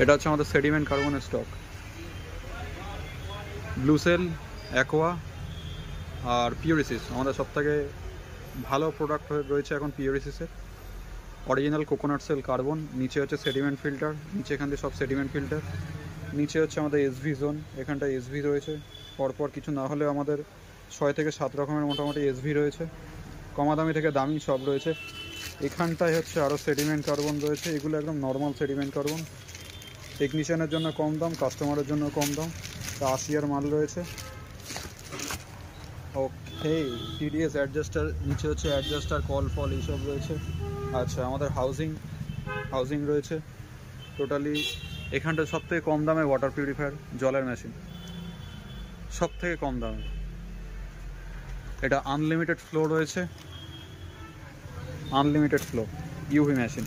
এটা হচ্ছে আমাদের সেডিমেন্ট কার্বনের স্টক, ব্লুসেল, অ্যাকোয়া আর পিউরিসিস। আমাদের সবথেকে ভালো প্রোডাক্ট রয়েছে এখন পিউরিসিসের অরিজিনাল কোকোনাট সেল কার্বন। নিচে হচ্ছে সেডিমেন্ট ফিল্টার, নিচে এখান থেকে সব সেডিমেন্ট ফিল্টার। নিচে হচ্ছে আমাদের এসভি জোন, এখানটায় এসভি রয়েছে পরপর, কিছু না হলে আমাদের 6 থেকে 7 রকমের মোটামুটি এসভি রয়েছে, কমা দামি থেকে দামি সব রয়েছে। এখানটায় হচ্ছে আরও সেডিমেন্ট কার্বন রয়েছে, এগুলো একদম নর্মাল সেডিমেন্ট কার্বন, টেকনিশিয়ানের জন্য কম দাম, কাস্টমারের জন্য কম দাম। তা 80 এর মাল রয়েছে। ওকে, টিডিএস অ্যাডজাস্টার, নিচে হচ্ছে অ্যাডজাস্টার, কল ফল এইসব রয়েছে। আচ্ছা, আমাদের হাউজিং রয়েছে টোটালি। এখানটা সব থেকে কম দামে ওয়াটার পিউরিফায়ার, জলের মেশিন সব থেকে কম দামে। এটা আনলিমিটেড ফ্লো রয়েছে, আনলিমিটেড ফ্লো ইউভি মেশিন।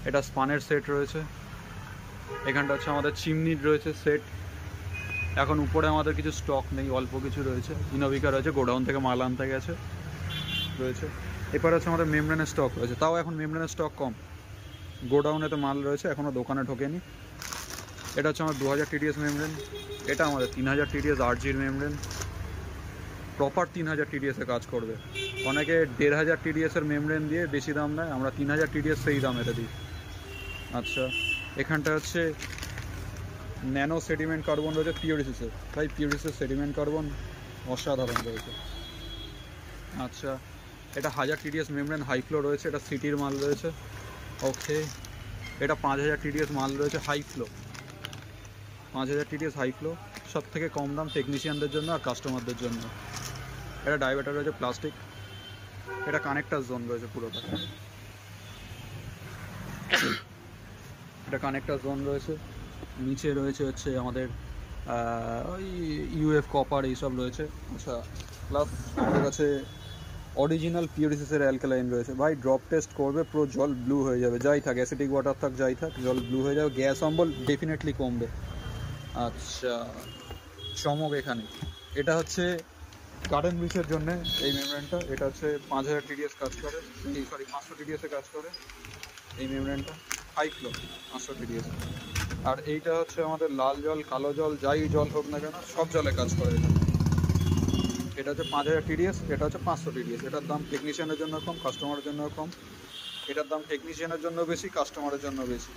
এটা স্পানের সেট রয়েছে। এখানটা হচ্ছে আমাদের চিমনির রয়েছে সেট। এখন উপরে আমাদের কিছু স্টক নেই, অল্প কিছু রয়েছে, ইনোভিকা রয়েছে, গোডাউন থেকে মাল আনতে গেছে রয়েছে। এরপর হচ্ছে আমাদের মেমব্রেনের স্টক রয়েছে, তাও এখন মেমব্রেনের স্টক কম, গোডাউনে তো মাল রয়েছে, এখনও দোকানে ঢোকেনি। এটা হচ্ছে আমার 2000 টিডিএস মেমব্রেন। এটা আমাদের 3000 টিডিএস আরজির মেমব্রেন, প্রপার 3000 টিডিএসে কাজ করবে। অনেকে 1500 টিডিএসের মেমব্রেন দিয়ে বেশি দাম নেয়, আমরা 3000 টিডিএস সেই দামেতে দিই। আচ্ছা, এখানটা হচ্ছে ন্যানো সেডিমেন্ট কার্বন রয়েছে পিউরিসিসের, তাই পিউরিসিসের সেডিমেন্ট কার্বন অসাধারণ রয়েছে। আচ্ছা, এটা 1000 টিডিএস মেমব্রেন হাই ফ্লো রয়েছে, এটা সিটির মাল রয়েছে। ওকে, এটা 5000 টিডিএস মাল রয়েছে high flow, 5000 TDS high flow, সব থেকে কম দাম টেকনিশিয়ানদের জন্য আর কাস্টমারদের জন্য। এটা ডাইভার্টার রয়েছে প্লাস্টিক, এটা কানেক্টার জোন রয়েছে পুরোটা, এটা কানেক্টার জোন রয়েছে। নিচে রয়েছে হচ্ছে আমাদের ওই ইউএফ কপার এইসব রয়েছে। আচ্ছা, প্লাস আমাদের কাছে অরিজিনাল পিউরিসিসের অ্যালকালাইন রয়েছে। ভাই ড্রপ টেস্ট করবে, পুরো জল ব্লু হয়ে যাবে, যাই থাক অ্যাসিডিক ওয়াটার থাক যাই থাক, জল ব্লু হয়ে যাবে, গ্যাস অম্বল ডেফিনেটলি কমবে। আচ্ছা, চমক এখানে, এটা হচ্ছে গার্ডেন ব্রিজের জন্য এই মেমব্রেনটা, এটা হচ্ছে 5000 টিডিএস কাজ করে, সরি 500 টিডিএসে কাজ করে এই মেমব্রেনটা, হাই ফ্লো 500 টিডিএস। আর এইটা হচ্ছে আমাদের লাল জল, কালো জল, যাই জল হোক না কেন সব জলে কাজ করে এটা। এটা হচ্ছে 5000 টিডিএস, এটা হচ্ছে 500 টিডিএস। এটার দাম টেকনিশিয়ানের জন্য কম, কাস্টমারের জন্য কম। এটার দাম টেকনিশিয়ানের জন্য বেশি, কাস্টমারের জন্য বেশি।